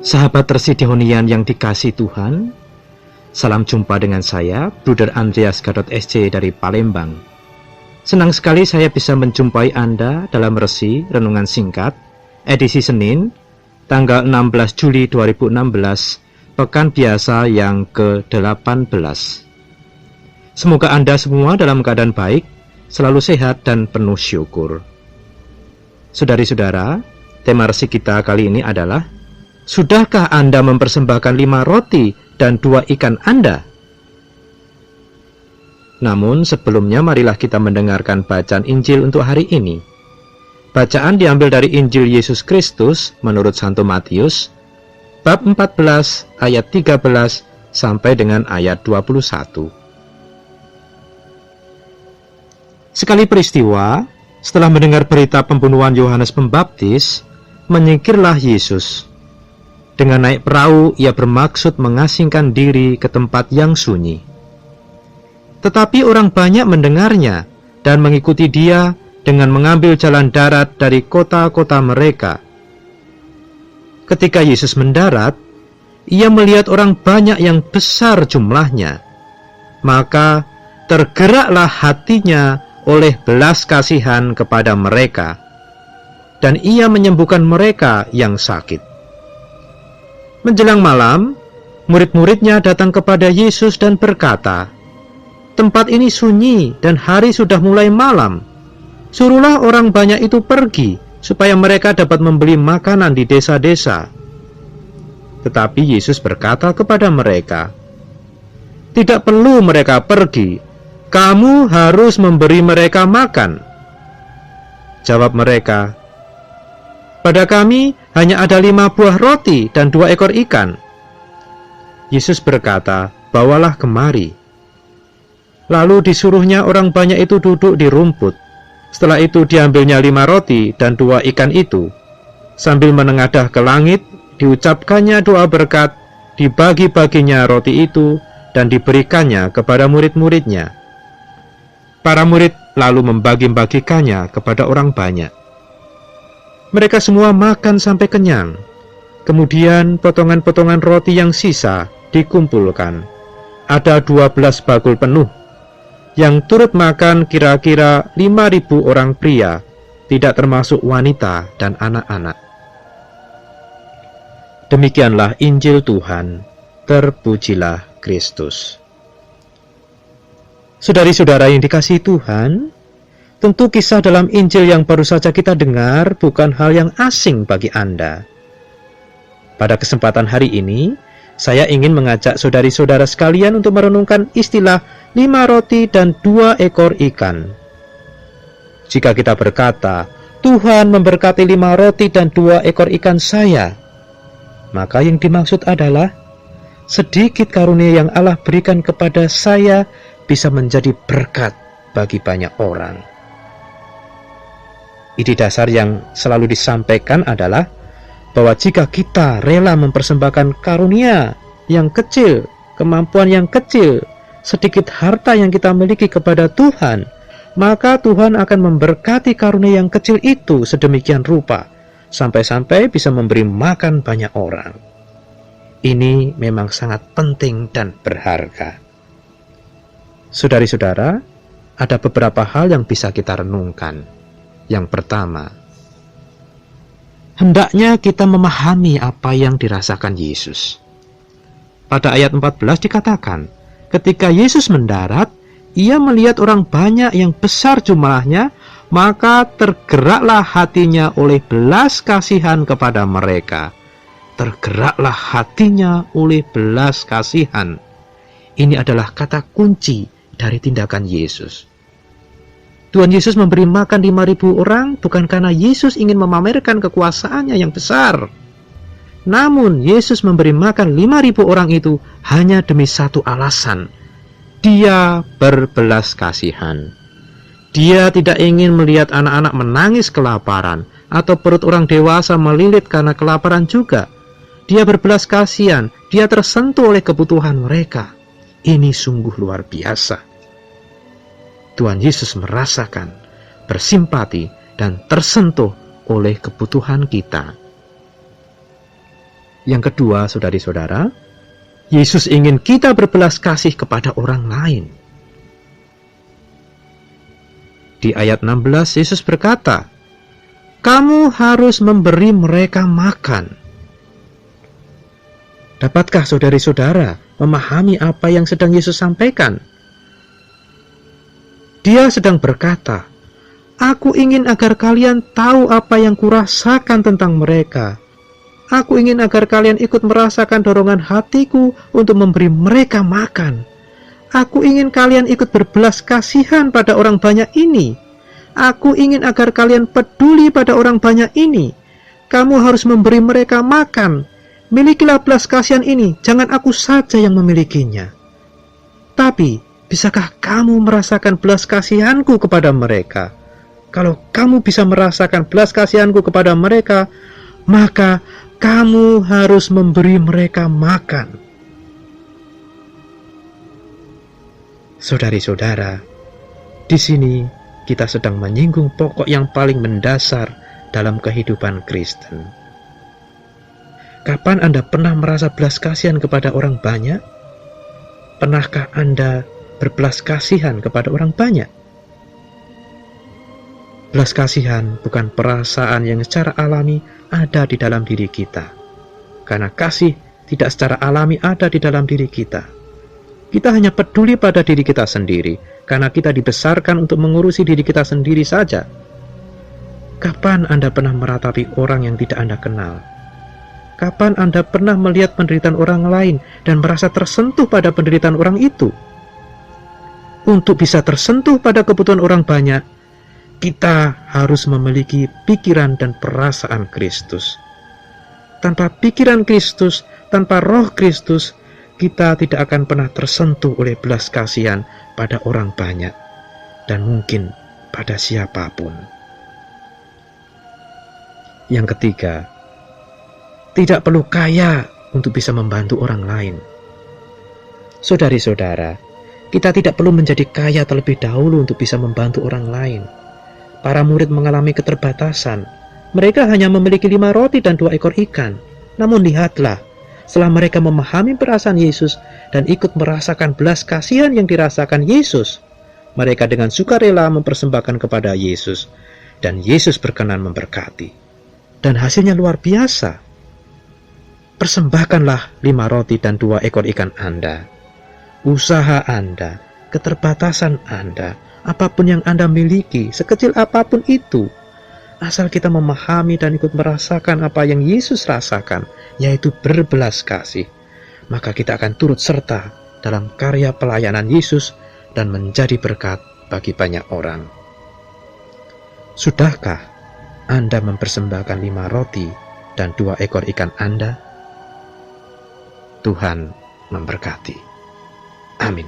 Sahabat Tersidihonian yang dikasihi Tuhan, salam jumpa dengan saya, Bruder Andreas Gadot SC dari Palembang. Senang sekali saya bisa menjumpai Anda dalam resi renungan singkat, edisi Senin, tanggal 16 Juli 2016, pekan biasa yang ke-18. Semoga Anda semua dalam keadaan baik, selalu sehat dan penuh syukur. Saudari-saudara, tema resi kita kali ini adalah, sudahkah Anda mempersembahkan 5 roti dan 2 ikan Anda? Namun sebelumnya marilah kita mendengarkan bacaan Injil untuk hari ini. Bacaan diambil dari Injil Yesus Kristus menurut Santo Matius, bab 14 ayat 13 sampai dengan ayat 21. Sekali peristiwa, setelah mendengar berita pembunuhan Yohanes Pembaptis, menyingkirlah Yesus. Dengan naik perahu, ia bermaksud mengasingkan diri ke tempat yang sunyi. Tetapi orang banyak mendengarnya dan mengikuti dia dengan mengambil jalan darat dari kota-kota mereka. Ketika Yesus mendarat, ia melihat orang banyak yang besar jumlahnya. Maka tergeraklah hatinya oleh belas kasihan kepada mereka, dan ia menyembuhkan mereka yang sakit. Menjelang malam, murid-muridnya datang kepada Yesus dan berkata, "Tempat ini sunyi dan hari sudah mulai malam. Suruhlah orang banyak itu pergi, supaya mereka dapat membeli makanan di desa-desa." Tetapi Yesus berkata kepada mereka, "Tidak perlu mereka pergi, kamu harus memberi mereka makan." Jawab mereka, "Pada kami hanya ada 5 buah roti dan 2 ekor ikan." Yesus berkata, "Bawalah kemari." Lalu disuruhnya orang banyak itu duduk di rumput. Setelah itu diambilnya 5 roti dan 2 ikan itu. Sambil menengadah ke langit, diucapkannya doa berkat, dibagi-baginya roti itu, dan diberikannya kepada murid-muridnya. Para murid lalu membagi-bagikannya kepada orang banyak. Mereka semua makan sampai kenyang. Kemudian potongan-potongan roti yang sisa dikumpulkan. Ada 12 bakul penuh. Yang turut makan kira-kira 5.000 orang pria, tidak termasuk wanita dan anak-anak. Demikianlah Injil Tuhan. Terpujilah Kristus. Saudari-saudara yang dikasihi Tuhan, tentu kisah dalam Injil yang baru saja kita dengar bukan hal yang asing bagi Anda. Pada kesempatan hari ini, saya ingin mengajak saudari-saudara sekalian untuk merenungkan istilah 5 roti dan 2 ekor ikan. Jika kita berkata, "Tuhan memberkati 5 roti dan 2 ekor ikan saya," maka yang dimaksud adalah sedikit karunia yang Allah berikan kepada saya bisa menjadi berkat bagi banyak orang. Ide dasar yang selalu disampaikan adalah bahwa jika kita rela mempersembahkan karunia yang kecil, kemampuan yang kecil, sedikit harta yang kita miliki kepada Tuhan, maka Tuhan akan memberkati karunia yang kecil itu sedemikian rupa, sampai-sampai bisa memberi makan banyak orang. Ini memang sangat penting dan berharga. Saudari-saudara, ada beberapa hal yang bisa kita renungkan. Yang pertama, hendaknya kita memahami apa yang dirasakan Yesus. Pada ayat 14 dikatakan, ketika Yesus mendarat, ia melihat orang banyak yang besar jumlahnya, maka tergeraklah hatinya oleh belas kasihan kepada mereka. Tergeraklah hatinya oleh belas kasihan. Ini adalah kata kunci dari tindakan Yesus. Tuhan Yesus memberi makan 5.000 orang bukan karena Yesus ingin memamerkan kekuasaannya yang besar. Namun Yesus memberi makan 5.000 orang itu hanya demi satu alasan. Dia berbelas kasihan. Dia tidak ingin melihat anak-anak menangis kelaparan atau perut orang dewasa melilit karena kelaparan juga. Dia berbelas kasihan, dia tersentuh oleh kebutuhan mereka. Ini sungguh luar biasa. Tuhan Yesus merasakan bersimpati, dan tersentuh oleh kebutuhan kita. Yang kedua, saudari-saudara, Yesus ingin kita berbelas kasih kepada orang lain. Di ayat 16, Yesus berkata, "Kamu harus memberi mereka makan." Dapatkah saudari-saudara memahami apa yang sedang Yesus sampaikan? Dia sedang berkata, "Aku ingin agar kalian tahu apa yang kurasakan tentang mereka. Aku ingin agar kalian ikut merasakan dorongan hatiku untuk memberi mereka makan. Aku ingin kalian ikut berbelas kasihan pada orang banyak ini. Aku ingin agar kalian peduli pada orang banyak ini. Kamu harus memberi mereka makan. Milikilah belas kasihan ini, jangan aku saja yang memilikinya. Tapi, bisakah kamu merasakan belas kasihanku kepada mereka? Kalau kamu bisa merasakan belas kasihanku kepada mereka, maka kamu harus memberi mereka makan." Saudari-saudara, di sini kita sedang menyinggung pokok yang paling mendasar dalam kehidupan Kristen. Kapan Anda pernah merasa belas kasihan kepada orang banyak? Pernahkah Anda berbelas kasihan kepada orang banyak? Belas kasihan bukan perasaan yang secara alami ada di dalam diri kita. Karena kasih tidak secara alami ada di dalam diri kita. Kita hanya peduli pada diri kita sendiri, karena kita dibesarkan untuk mengurusi diri kita sendiri saja. Kapan Anda pernah meratapi orang yang tidak Anda kenal? Kapan Anda pernah melihat penderitaan orang lain dan merasa tersentuh pada penderitaan orang itu? Untuk bisa tersentuh pada kebutuhan orang banyak, kita harus memiliki pikiran dan perasaan Kristus. Tanpa pikiran Kristus, tanpa roh Kristus, kita tidak akan pernah tersentuh oleh belas kasihan pada orang banyak, dan mungkin pada siapapun. Yang ketiga, tidak perlu kaya untuk bisa membantu orang lain. Saudari-saudara, kita tidak perlu menjadi kaya terlebih dahulu untuk bisa membantu orang lain. Para murid mengalami keterbatasan. Mereka hanya memiliki 5 roti dan 2 ekor ikan. Namun lihatlah, setelah mereka memahami perasaan Yesus dan ikut merasakan belas kasihan yang dirasakan Yesus, mereka dengan sukarela mempersembahkan kepada Yesus, dan Yesus berkenan memberkati. Dan hasilnya luar biasa. Persembahkanlah 5 roti dan 2 ekor ikan Anda. Usaha Anda, keterbatasan Anda, apapun yang Anda miliki, sekecil apapun itu, asal kita memahami dan ikut merasakan apa yang Yesus rasakan, yaitu berbelas kasih, maka kita akan turut serta dalam karya pelayanan Yesus dan menjadi berkat bagi banyak orang. Sudahkah Anda mempersembahkan 5 roti dan 2 ekor ikan Anda? Tuhan memberkati. Amin.